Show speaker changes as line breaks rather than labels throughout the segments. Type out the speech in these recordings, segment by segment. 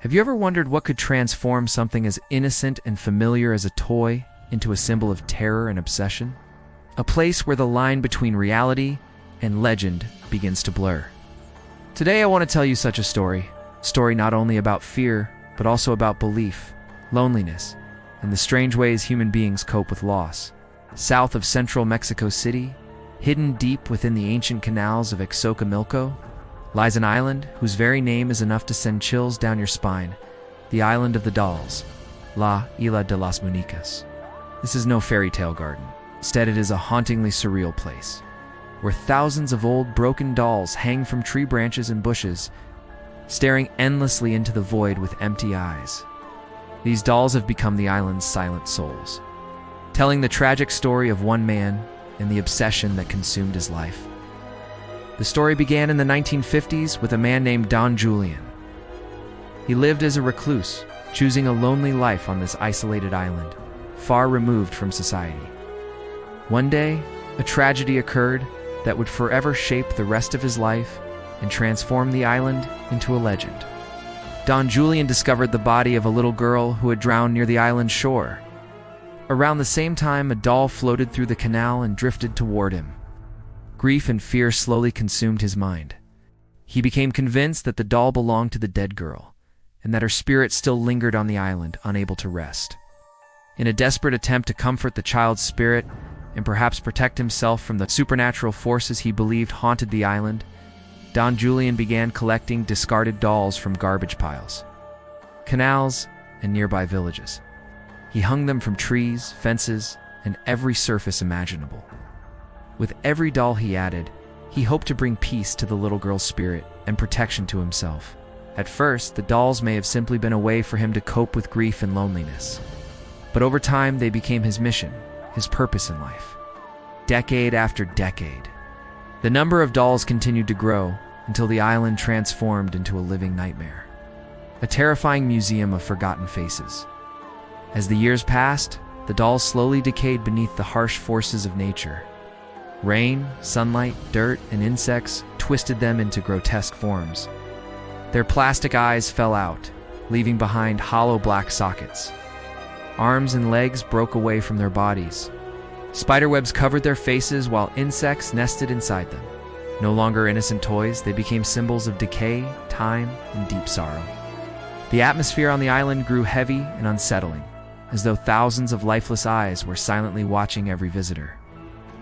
Have you ever wondered what could transform something as innocent and familiar as a toy into a symbol of terror and obsession? A place where the line between reality and legend begins to blur. Today I want to tell you such a story not only about fear, but also about belief, loneliness, and the strange ways human beings cope with loss. South of central Mexico City, hidden deep within the ancient canals of Xochimilco, lies an island whose very name is enough to send chills down your spine, the Island of the Dolls, La Isla de las Muñecas. This is no fairy tale garden. Instead, it is a hauntingly surreal place, where thousands of old broken dolls hang from tree branches and bushes, staring endlessly into the void with empty eyes. These dolls have become the island's silent souls, telling the tragic story of one man and the obsession that consumed his life. The story began in the 1950s with a man named Don Julian. He lived as a recluse, choosing a lonely life on this isolated island, far removed from society. One day, a tragedy occurred that would forever shape the rest of his life and transform the island into a legend. Don Julian discovered the body of a little girl who had drowned near the island's shore. Around the same time, a doll floated through the canal and drifted toward him. Grief and fear slowly consumed his mind. He became convinced that the doll belonged to the dead girl, and that her spirit still lingered on the island, unable to rest. In a desperate attempt to comfort the child's spirit, and perhaps protect himself from the supernatural forces he believed haunted the island, Don Julian began collecting discarded dolls from garbage piles, canals, and nearby villages. He hung them from trees, fences, and every surface imaginable. With every doll he added, he hoped to bring peace to the little girl's spirit and protection to himself. At first, the dolls may have simply been a way for him to cope with grief and loneliness. But over time, they became his mission, his purpose in life. Decade after decade, the number of dolls continued to grow until the island transformed into a living nightmare, a terrifying museum of forgotten faces. As the years passed, the dolls slowly decayed beneath the harsh forces of nature. Rain, sunlight, dirt, and insects twisted them into grotesque forms. Their plastic eyes fell out, leaving behind hollow black sockets. Arms and legs broke away from their bodies. Spiderwebs covered their faces while insects nested inside them. No longer innocent toys, they became symbols of decay, time, and deep sorrow. The atmosphere on the island grew heavy and unsettling, as though thousands of lifeless eyes were silently watching every visitor.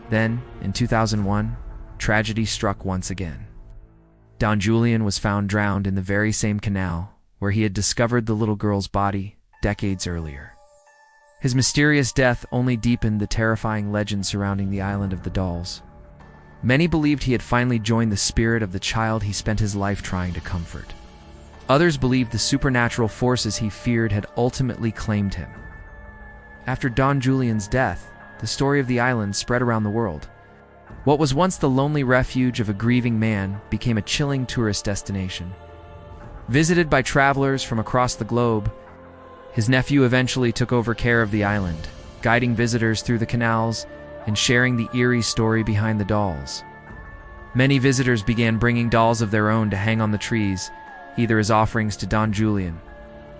Then, in 2001, tragedy struck once again. Don Julian was found drowned in the very same canal where he had discovered the little girl's body decades earlier. His mysterious death only deepened the terrifying legend surrounding the Island of the Dolls. Many believed he had finally joined the spirit of the child he spent his life trying to comfort. Others believed the supernatural forces he feared had ultimately claimed him. After Don Julian's death, the story of the island spread around the world. What was once the lonely refuge of a grieving man became a chilling tourist destination. Visited by travelers from across the globe, his nephew eventually took over care of the island, guiding visitors through the canals and sharing the eerie story behind the dolls. Many visitors began bringing dolls of their own to hang on the trees, either as offerings to Don Julian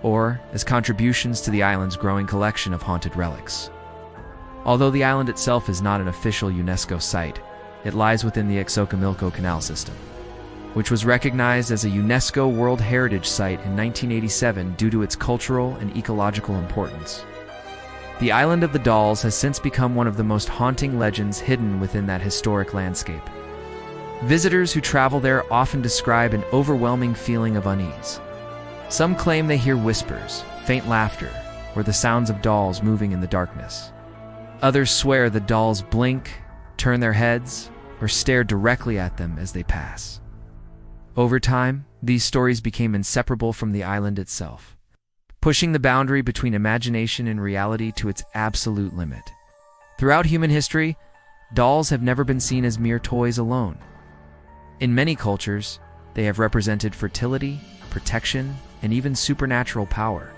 or as contributions to the island's growing collection of haunted relics. Although the island itself is not an official UNESCO site, it lies within the Xochimilco Canal System, which was recognized as a UNESCO World Heritage Site in 1987 due to its cultural and ecological importance. The Island of the Dolls has since become one of the most haunting legends hidden within that historic landscape. Visitors who travel there often describe an overwhelming feeling of unease. Some claim they hear whispers, faint laughter, or the sounds of dolls moving in the darkness. Others swear the dolls blink, turn their heads, or stare directly at them as they pass. Over time, these stories became inseparable from the island itself, pushing the boundary between imagination and reality to its absolute limit. Throughout human history, dolls have never been seen as mere toys alone. In many cultures, they have represented fertility, protection, and even supernatural power.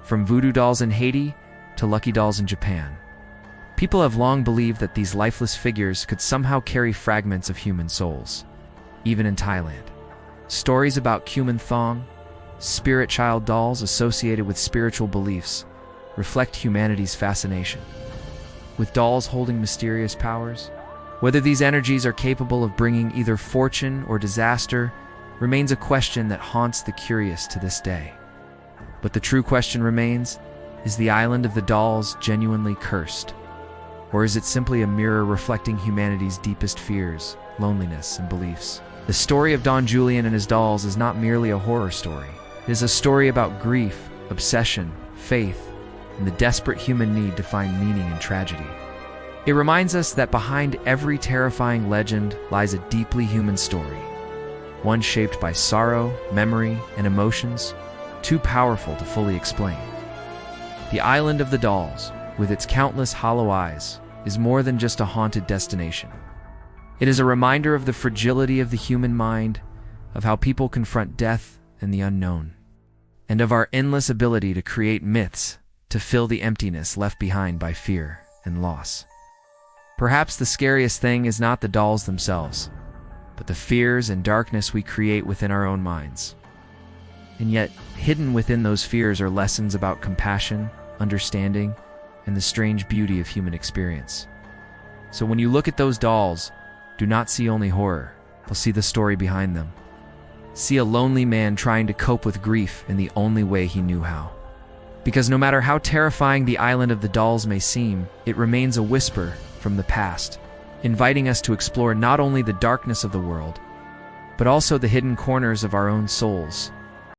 From voodoo dolls in Haiti to lucky dolls in Japan, people have long believed that these lifeless figures could somehow carry fragments of human souls. Even in Thailand, stories about Kuman Thong, Spirit child dolls associated with spiritual beliefs reflect humanity's fascination with dolls holding mysterious powers. Whether these energies are capable of bringing either fortune or disaster remains a question that haunts the curious to this day. But the true question remains, is the island of the dolls genuinely cursed? Or is it simply a mirror reflecting humanity's deepest fears, loneliness, and beliefs? The story of Don Julian and his dolls is not merely a horror story. It is a story about grief, obsession, faith, and the desperate human need to find meaning in tragedy. It reminds us that behind every terrifying legend lies a deeply human story, one shaped by sorrow, memory, and emotions, too powerful to fully explain. The island of the dolls, with its countless hollow eyes, is more than just a haunted destination. It is a reminder of the fragility of the human mind, of how people confront death and the unknown, and of our endless ability to create myths to fill the emptiness left behind by fear and loss. Perhaps the scariest thing is not the dolls themselves, but the fears and darkness we create within our own minds. And yet, hidden within those fears are lessons about compassion, understanding, and the strange beauty of human experience. So when you look at those dolls, do not see only horror, but see the story behind them. See a lonely man trying to cope with grief in the only way he knew how. Because no matter how terrifying the island of the dolls may seem, it remains a whisper from the past, inviting us to explore not only the darkness of the world, but also the hidden corners of our own souls.